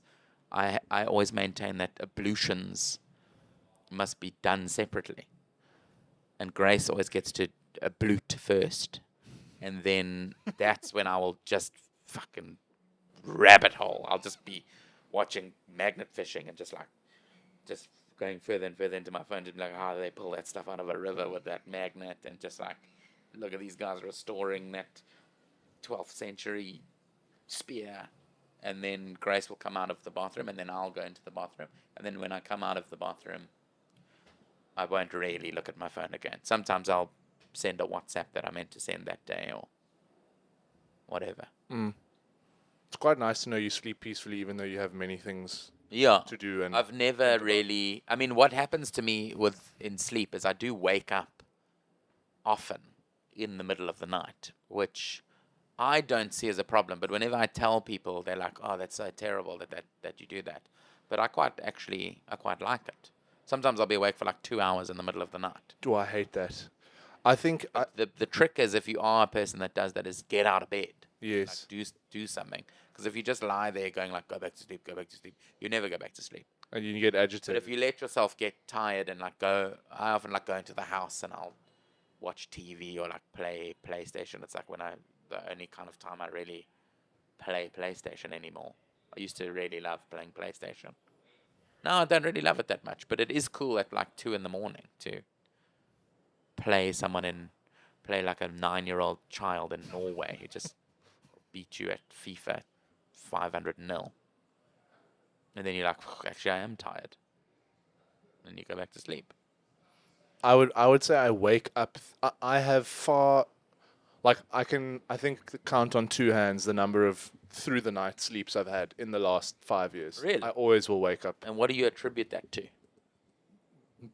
I always maintain that ablutions must be done separately. And Grace always gets to ablute first. And then that's when I will just fucking rabbit hole. I'll just be watching magnet fishing and just going further and further into my phone to be like, how do they pull that stuff out of a river with that magnet? And just like, look at these guys restoring that 12th century spear. And then Grace will come out of the bathroom and then I'll go into the bathroom. And then when I come out of the bathroom, I won't really look at my phone again. Sometimes I'll send a WhatsApp that I meant to send that day or whatever. It's quite nice to know you sleep peacefully, even though you have many things Yeah. to do. And I've never really. I mean, what happens to me in sleep is I do wake up often in the middle of the night, which I don't see as a problem. But whenever I tell people, they're like, "Oh, that's so terrible that you do that." But I quite like it. Sometimes I'll be awake for like 2 hours in the middle of the night. do I hate that? I think The trick is, if you are a person that does that, is get out of bed. yes. Like do something. Because if you just lie there going like, go back to sleep, you never go back to sleep. And you get But agitated. if you let yourself get tired and like go, I often like go into the house and I'll watch TV or like play PlayStation. It's like the only kind of time I really play PlayStation anymore. I used to really love playing PlayStation. Now I don't really love it that much, but it is cool at like 2 a.m. to play like a 9-year-old child in Norway who just beat you at FIFA 500-0. And then you're like, actually, I am tired. And you go back to sleep. I would say I wake up. I have far, like I think count on two hands the number of through the night sleeps I've had in the last 5 years. Really? I always will wake up And what do you attribute that to?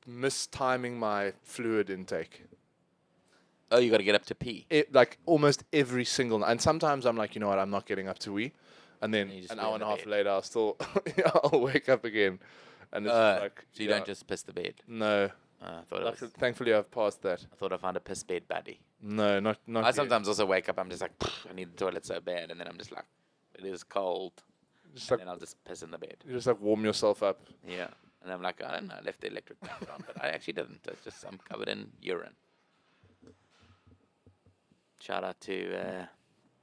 mistiming my fluid intake. Oh, you got to get up to pee. Like almost every single night. And sometimes I'm like, you know what, I'm not getting up to wee. And then you just an lay hour in and a the half bed. later, I'll wake up again. And it's just like, So you yeah, don't just piss the bed. no. I thought Thankfully, I've passed that. I found a piss bed buddy. No, not I yet. sometimes also wake up. I'm just like, I need the toilet so bad, and then I'm just like, it is cold. Just And like then I'll just piss in the bed. you just like warm yourself up. Yeah. And I'm like, I don't know, I left the electric fan on, but I actually didn't. It's just I'm covered in urine. Shout out to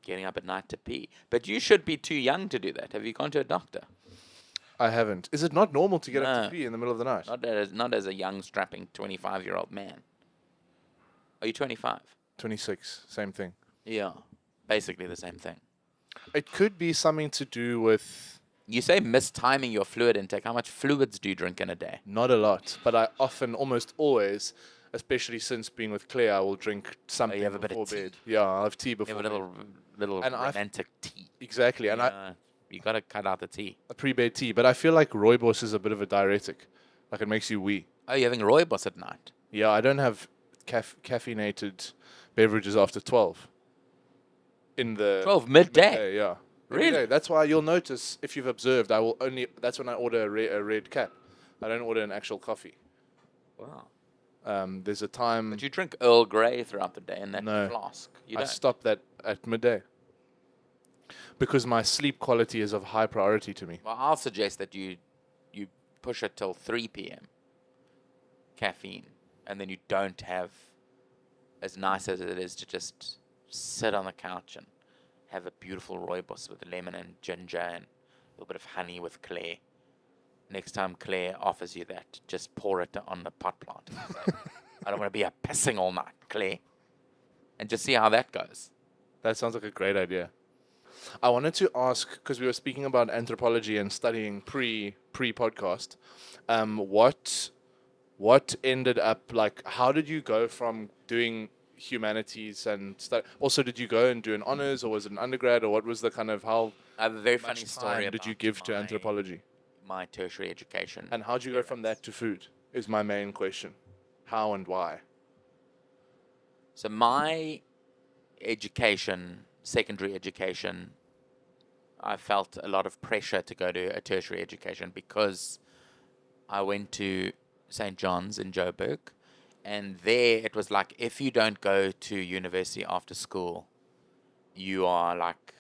getting up at night to pee. But you should be too young to do that. Have you gone to a doctor? I haven't. Is it not normal to get up No. to pee in the middle of the night? Not as a young, strapping 25-year-old man. Are you 25? 26, same thing. Yeah. Basically the same thing. It could be something to do with You say mistiming your fluid intake. How much fluids do you drink in a day? not a lot, but I often, almost always, especially since being with Claire, I will drink something have a bit of before tea. bed. Yeah, I'll have tea You before have a bed. little And I've- romantic tea. Exactly, and You got to cut out the tea. a pre-bed tea. But I feel like rooibos is a bit of a diuretic. Like it makes you wee. Oh, you're having rooibos at night? Yeah, I don't have caffeinated beverages after 12. In the 12 midday? yeah. Really? Every day. That's why you'll notice, if you've observed, that's when I order a red cap. I don't order an actual coffee. Wow. There's a time But you drink Earl Grey throughout the day in that No. flask. You I don't? stop that at midday. Because my sleep quality is of high priority to me. Well, I'll suggest that you push it till 3 p.m. Caffeine. and then you don't have, as nice as it is to just sit on the couch and have a beautiful rooibos with lemon and ginger and a little bit of honey with Claire. Next time Claire offers you that, just pour it on the pot plant. And say, I don't want to be up pissing all night, Claire. And just see how that goes. That sounds like a great idea. I wanted to ask, because we were speaking about anthropology and studying pre podcast, what ended up, like, how did you go from doing humanities and stuff? Also, did you go and do an honors, or was it an undergrad, or what was the kind of, how I have a very much funny story time did you about give to anthropology? my tertiary education. And how'd you go from that to food? Is my main question. How and why? So my education, secondary education, I felt a lot of pressure to go to a tertiary education because I went to St. John's in Joburg, and there it was like, if you don't go to university after school, you are like,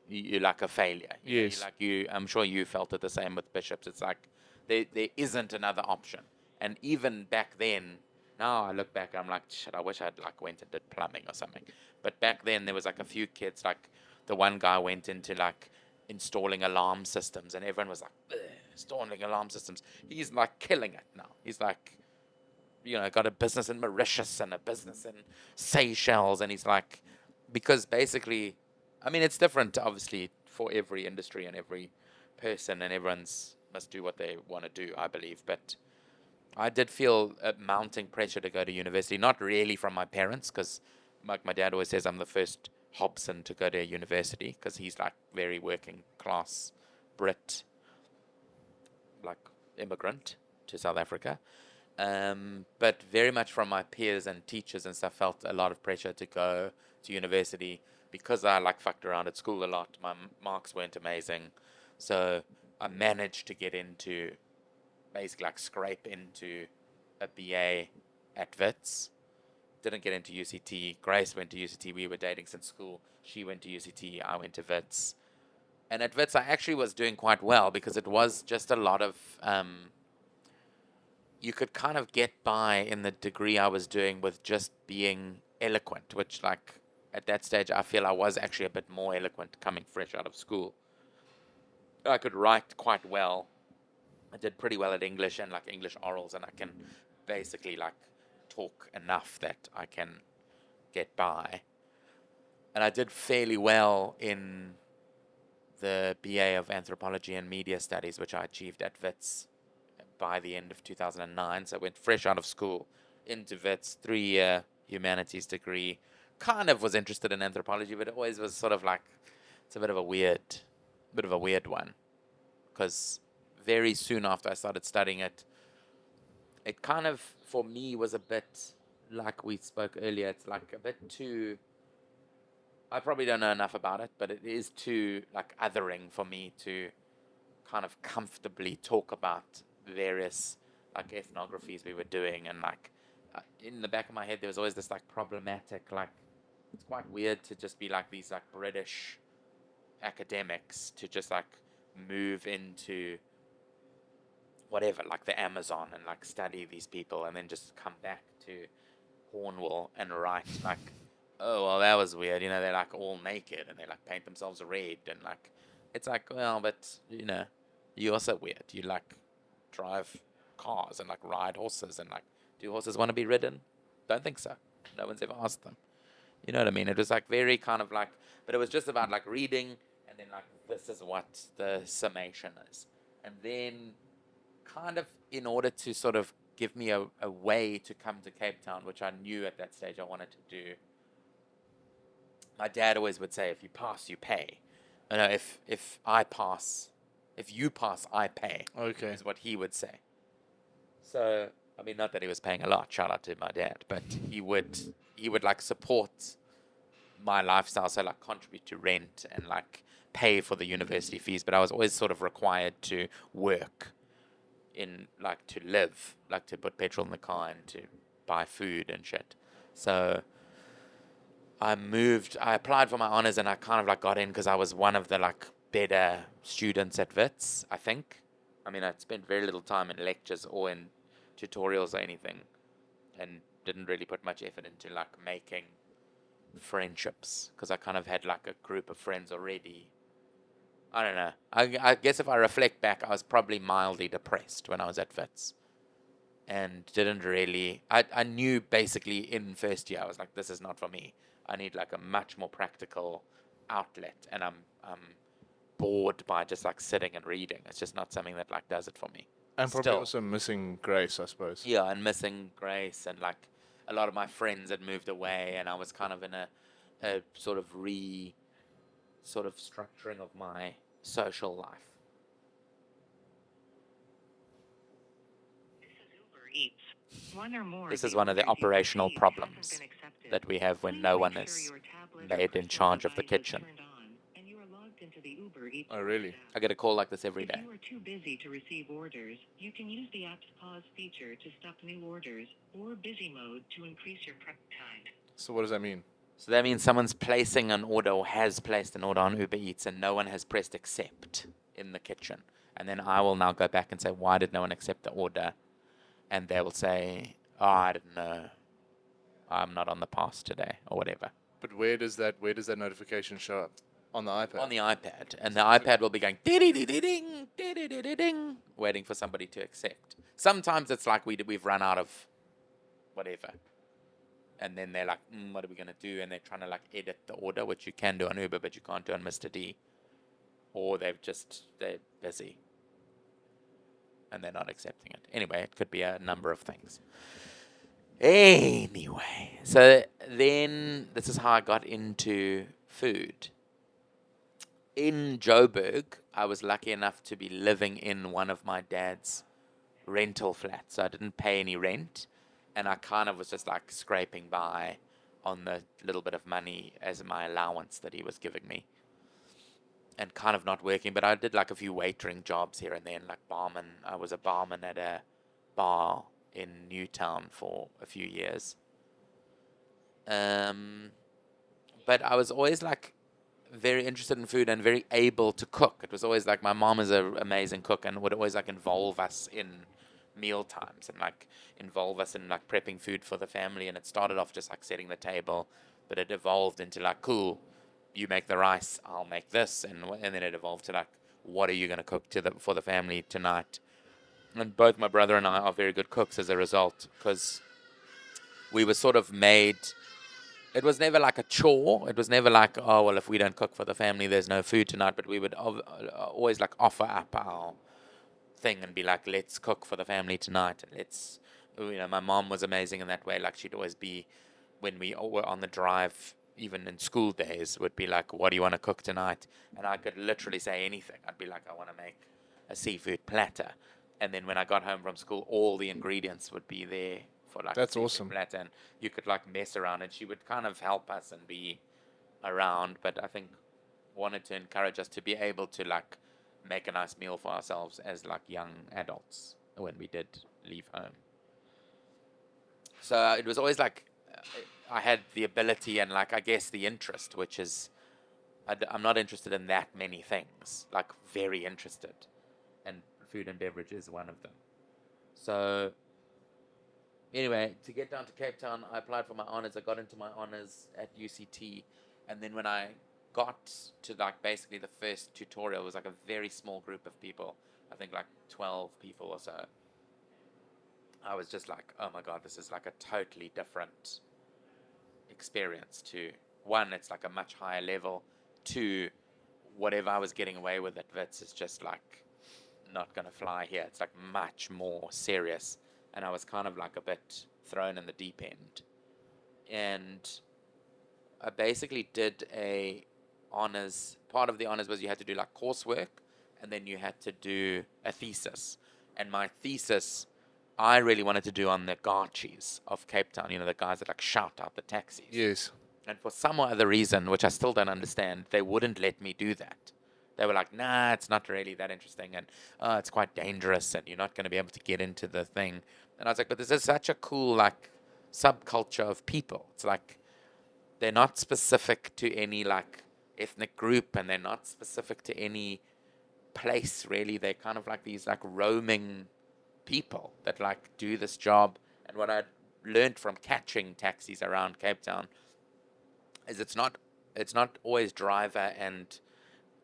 you're like a failure. You know, Yes. you're like you. I'm sure you felt it the same with bishops. It's like there isn't another option. And even back then, now I look back, I'm like, shit, I wish I'd like went and did plumbing or something. But back then there was like a few kids, like the one guy went into like installing alarm systems, and everyone was like, "Ugh, installing alarm systems." He's like killing it now. He's like, got a business in Mauritius and a business in Seychelles, and he's like, because basically, I mean, it's different, obviously, for every industry and every person, and everyone's must do what they want to do, I believe. But I did feel a mounting pressure to go to university, not really from my parents, because like my dad always says, I'm the first Hobson to go to university, because he's like very working class Brit, like immigrant to South Africa. But very much from my peers and teachers and stuff, felt a lot of pressure to go to university because I like fucked around at school a lot. My marks weren't amazing, so I managed to get into, basically like scrape into a BA at Wits. Didn't get into UCT. Grace went to UCT. We were dating since school. She went to UCT. I went to Wits. And at Wits, I actually was doing quite well because it was just a lot of you could kind of get by in the degree I was doing with just being eloquent, which, like, at that stage, I feel I was actually a bit more eloquent coming fresh out of school. I could write quite well. I did pretty well at English and, like, English orals, and I can basically, like, talk enough that I can get by. And I did fairly well in the BA of Anthropology and Media Studies, which I achieved at Wits by the end of 2009. So I went fresh out of school into Wits, 3-year humanities degree. Kind of was interested in anthropology, but it always was sort of like, it's a bit of a weird one. Because very soon after I started studying it, it kind of, for me, was a bit, like we spoke earlier, it's like a bit too, I probably don't know enough about it, but it is too, like, othering for me to kind of comfortably talk about various, like, ethnographies we were doing. And, like, in the back of my head, there was always this, like, problematic, like, it's quite weird to just be, like, these, like, British academics to just, like, move into whatever, like the Amazon, and, like, study these people and then just come back to Cornwall and write, like, oh, well, that was weird. They're, like, all naked and they, like, paint themselves red. And, like, it's like, well, but, you're also weird. You, like, drive cars and, like, ride horses and, like, do horses want to be ridden? Don't think so. No one's ever asked them. You know what I mean? It was, like, very kind of, like, but it was just about, like, reading, and then, like, this is what the summation is. And then kind of in order to sort of give me a way to come to Cape Town, which I knew at that stage I wanted to do, my dad always would say, if you pass, you pay. If you pass, I pay. Okay. Is what he would say. So, I mean, not that he was paying a lot, shout out to my dad, but he would like support my lifestyle, so, like, contribute to rent and, like, pay for the university fees, but I was always sort of required to work in, like, to live, like, to put petrol in the car and to buy food and shit. So I applied for my honors, and I kind of, like, got in because I was one of the, like, better students at Wits, I think. I mean, I spent very little time in lectures or in tutorials or anything. and didn't really put much effort into like making friendships because I kind of had like a group of friends already. I don't know. I guess if I reflect back, I was probably mildly depressed when I was at Wits and didn't really. I knew basically in first year I was like, this is not for me. I need like a much more practical outlet, and I'm bored by just like sitting and reading. It's just not something that like does it for me. And probably Still, also missing Grace, I suppose. yeah, and missing Grace, and like a lot of my friends had moved away, and I was kind of in a sort of structuring of my social life. This is Uber Eats. One or more This of is the one of the orders you operational received problems hasn't been accepted. that we have when Please no make one sure is your tablet or made in personal charge of the device is kitchen. turned on and you are logged into the Uber Eats Oh, really? app. I get a call like this every If day. you are too busy to receive orders, you can use the app's pause feature to stop new orders or busy mode to increase your prep time. So what does that mean? So that means someone's placing an order or has placed an order on Uber Eats and no one has pressed accept in the kitchen. And then I will now go back and say, why did no one accept the order? And they will say, oh, I didn't know. I'm not on the pass today or whatever. But where does that notification show up? On the iPad? On the iPad. And the iPad will be going ding, ding, waiting for somebody to accept. Sometimes it's like we've run out of whatever. And then they're like, what are we going to do? And they're trying to like edit the order, which you can do on Uber, but you can't do on Mr. D. Or they're busy. And they're not accepting it. Anyway, it could be a number of things. Anyway, so then this is how I got into food. In Joburg, I was lucky enough to be living in one of my dad's rental flats. So I didn't pay any rent. And I kind of was just like scraping by on the little bit of money as my allowance that he was giving me. And kind of not working, but I did like a few waitering jobs here and there, like barman. I was a barman at a bar in Newtown for a few years. But I was always like very interested in food and very able to cook. It was always like my mom is an amazing cook and would always like involve us in meal times and like involve us in like prepping food for the family. And it started off just like setting the table, but it evolved into like, cool, you make the rice, I'll make this, and then it evolved to like, what are you going to cook for the family tonight? And both my brother and I are very good cooks as a result, because we were sort of made. It was never like a chore. It was never like, oh well, if we don't cook for the family, there's no food tonight. But we would always like offer up our thing and be like, let's cook for the family tonight. Let's, my mom was amazing in that way. Like she'd always be, when we were on the drive, even in school days, would be like, what do you want to cook tonight? And I could literally say anything. I'd be like, I want to make a seafood platter. And then when I got home from school, all the ingredients would be there for like That's a seafood awesome. platter. And you could like mess around, and she would kind of help us and be around. But I think wanted to encourage us to be able to like make a nice meal for ourselves as like young adults when we did leave home. So it was always like I had the ability and like I guess the interest, which is I'm not interested in that many things, like very interested, and food and beverage is one of them. So anyway, to get down to Cape Town, I applied for my honors. I got into my honors at UCT, and then when I got to like basically the first tutorial, it was like a very small group of people. I think like 12 people or so. I was just like, oh my god, this is like a totally different experience. To one, it's like a much higher level. Two, whatever I was getting away with at Wits is just like not gonna fly here. It's like much more serious, and I was kind of like a bit thrown in the deep end. And I basically did a honors. Part of the honors was you had to do like coursework, and then you had to do a thesis. And my thesis, I really wanted to do on the Garchies of Cape Town. The guys that like shout out the taxis. Yes. And for some other reason, which I still don't understand, they wouldn't let me do that. They were like, nah, it's not really that interesting, and it's quite dangerous, and you're not going to be able to get into the thing. And I was like, but this is such a cool like subculture of people. It's like they're not specific to any like ethnic group, and they're not specific to any place really. They're kind of like these like roaming people that like do this job. And what I learned from catching taxis around Cape Town is it's not always driver and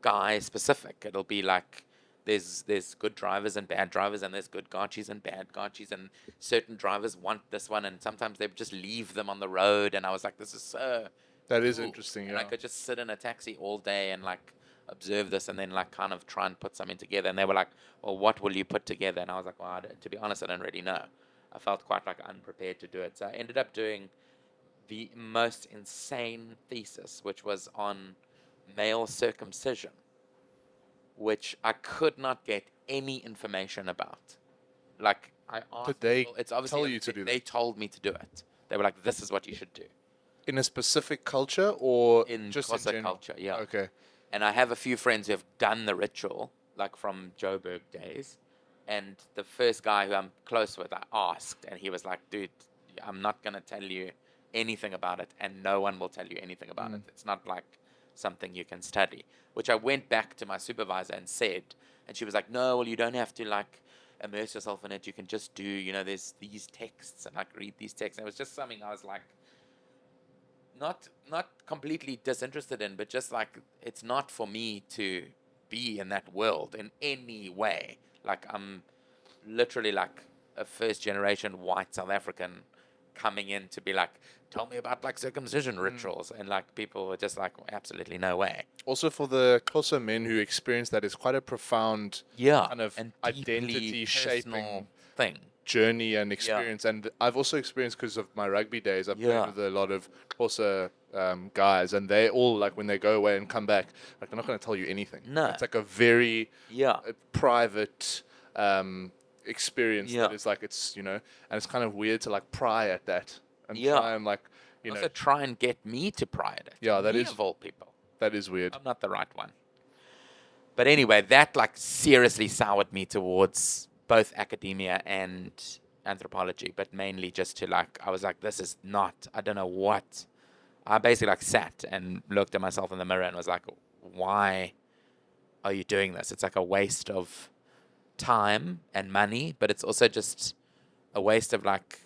guy specific. It'll be like there's good drivers and bad drivers, and there's good gotchis and bad gotchis, and certain drivers want this one, and sometimes they just leave them on the road. And I was like, this is so That is cool. interesting. And I Yeah. could just sit in a taxi all day and like observe this, and then like kind of try and put something together. And they were like, well, what will you put together? And I was like, well, to be honest, I don't really know. I felt quite like unprepared to do it, so I ended up doing the most insane thesis, which was on male circumcision, which I could not get any information about. Like I asked Did they people, it's obviously tell you to do they that? told me to do it. They were like, "This is what you should do." In a specific culture or In just in Xhosa general? culture, yeah. Okay. And I have a few friends who have done the ritual, like from Joburg days. And the first guy who I'm close with, I asked, and he was like, "Dude, I'm not gonna tell you anything about it, and no one will tell you anything about it. It's not like something you can study." Which I went back to my supervisor and said, and she was like, "No, well, you don't have to like immerse yourself in it. You can just do, there's these texts and like read these texts." And it was just something I was like, not completely disinterested in, but just like it's not for me to be in that world in any way. Like I'm literally like a first generation white South African coming in to be like, tell me about like circumcision rituals, and like people were just like, absolutely no way. Also, for the Xhosa men who experience that, it's quite a profound Yeah, kind of and identity shaping thing. journey and experience. And I've also experienced, because of my rugby days, I've Yeah. played with a lot of Xhosa guys, and they all, like, when they go away and come back, like, they're not going to tell you anything. No. It's like a very Yeah. private experience Yeah. that is like, it's, and it's kind of weird to like pry at that and Yeah. try and like, Also try and get me to pry at it. Yeah, that Me is- of all people. that is weird. I'm not the right one. But anyway, that like seriously soured me towards both academia and anthropology, but mainly just to like, I was like, this is not, I don't know what. I basically like sat and looked at myself in the mirror and was like, why are you doing this? It's like a waste of time and money, but it's also just a waste of like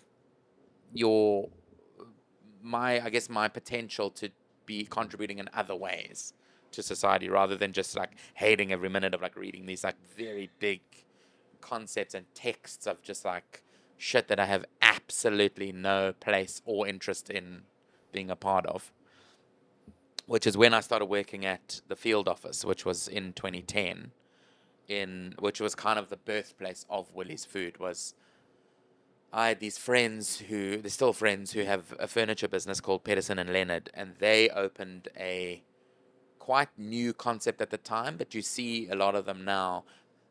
I guess my potential to be contributing in other ways to society, rather than just like hating every minute of like reading these like very big concepts and texts of just like shit that I have absolutely no place or interest in being a part of. Which is when I started working at the field office, which was in 2010, which was kind of the birthplace of Willie's Food. Was I had these friends they're still friends, who have a furniture business called Pedersen and Leonard, and they opened a quite new concept at the time, but you see a lot of them now.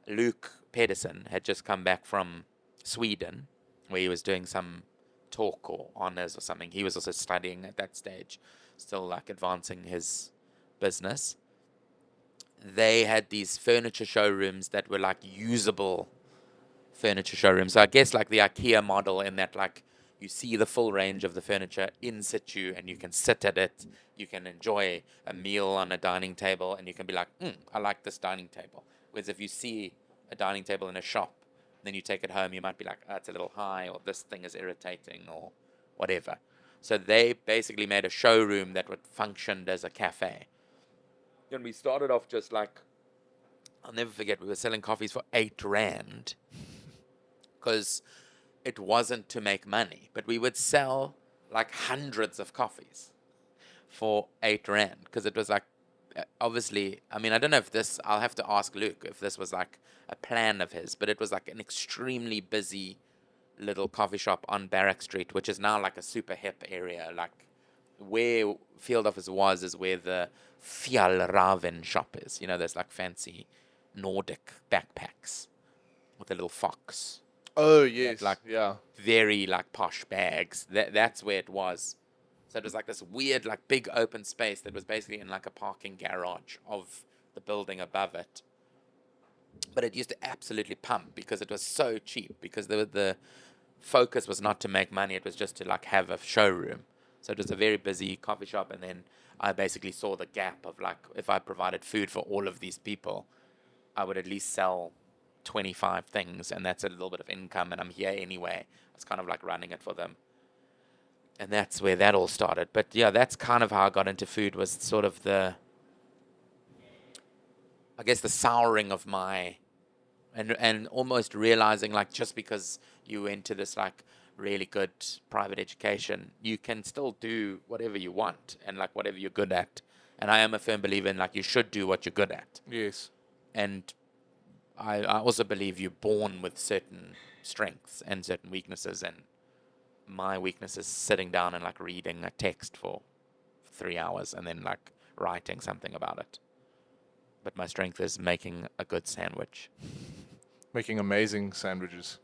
Luke Pedersen had just come back from Sweden, where he was doing some talk or honors or something. He was also studying at that stage, still like advancing his business. They had these furniture showrooms that were like usable furniture showrooms. So I guess like the IKEA model, in that like you see the full range of the furniture in situ, and you can sit at it, you can enjoy a meal on a dining table, and you can be like, I like this dining table. Whereas if you see a dining table in a shop, then you take it home, you might be like, it's a little high, or this thing is irritating, or whatever. So they basically made a showroom that would function as a cafe. And we started off just like, I'll never forget, we were selling coffees for 8 Rand, because it wasn't to make money, but we would sell like hundreds of coffees for 8 Rand, because it was like, obviously, I mean, I don't know if this, I'll have to ask Luke if this was like a plan of his, but it was like an extremely busy little coffee shop on Barrack Street, which is now like a super hip area. Like where field office was is where the Fjallraven shop is. There's like fancy Nordic backpacks with a little fox. Oh, yes. Like yeah. very like posh bags. That's where it was. So it was like this weird, like big open space that was basically in like a parking garage of the building above it. But it used to absolutely pump because it was so cheap, because the focus was not to make money. It was just to like have a showroom. So it was a very busy coffee shop. And then I basically saw the gap of like, if I provided food for all of these people, I would at least sell 25 things, and that's a little bit of income, and I'm here anyway. I was kind of like running it for them. And that's where that all started. But yeah, that's kind of how I got into food, was sort of the souring of my, and almost realizing, like, just because you went to this like really good private education, you can still do whatever you want and like whatever you're good at. And I am a firm believer in like you should do what you're good at. Yes. And I also believe you're born with certain strengths and certain weaknesses, and my weakness is sitting down and like reading a text for 3 hours and then like writing something about it. But my strength is making a good sandwich. Making amazing sandwiches.